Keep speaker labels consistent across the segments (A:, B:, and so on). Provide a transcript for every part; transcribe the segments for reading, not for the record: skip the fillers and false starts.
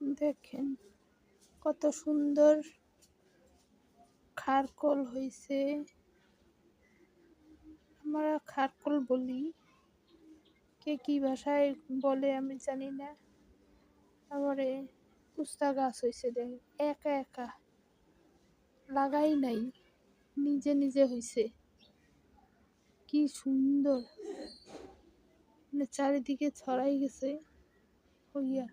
A: দেখেন কত সুন্দর খারকোল হয়েছে। আমরা খারকোল বলি, কে কি ভাষায় বলে আমি জানি না। তারপরে কুস্তা গাছ হয়েছে, দেখ একা একা লাগাই নাই, নিজে নিজে হয়েছে। কি সুন্দর, মানে চারিদিকে ছড়াই গেছে হইয়া,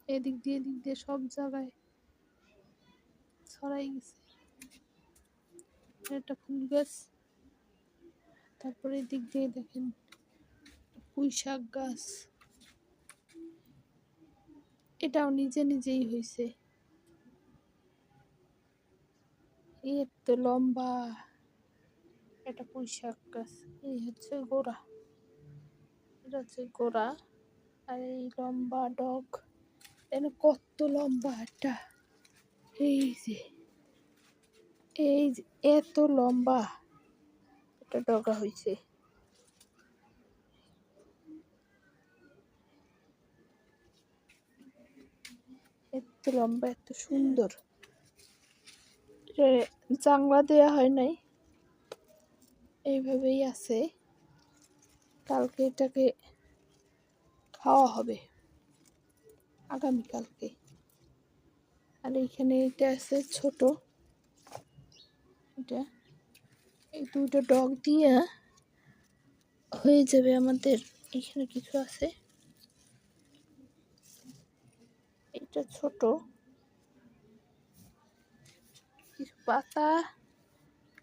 A: এদিক দিয়ে সব জায়গায় ছড়াই গেছে। একটা ফুল গাছ, তারপরে এদিক দিয়ে দেখেন পুঁই শাক গাছ, এটাও নিজে নিজেই হয়েছে। এর তো লম্বা একটা পুঁই শাক গাছ, এই হচ্ছে গোড়া, এটা হচ্ছে গোড়া, আর এই লম্বা ডগ, কত লম্বা একটা, এই যে এই যে এত লম্বা একটা ডগা হয়েছে। এত লম্বা, এত সুন্দর, জাংলা দেওয়া হয় নাই, এইভাবেই আছে। কালকে এটাকে খাওয়া হবে, আগামীকালকে। আর এইখানে এটা আছে ছোট, এটা এই দুটো ডগ দিয়ে হয়ে যাবে আমাদের। এখানে কিছু আছে, এটা ছোট, কিছু পাতা,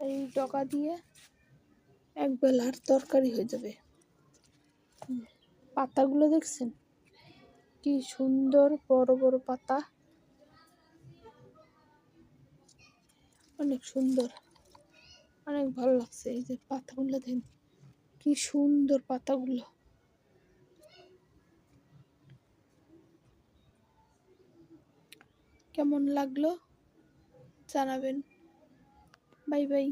A: এই ডগা দিয়ে এক বেলার তরকারি হয়ে যাবে। পাতাগুলো দেখছেন কি সুন্দর, বড় বড় পাতা, অনেক সুন্দর, অনেক ভালো লাগছে। এই যে পাতাগুলো দেখেন কি সুন্দর পাতাগুলো। কেমন লাগলো জানাবেন। Bye bye.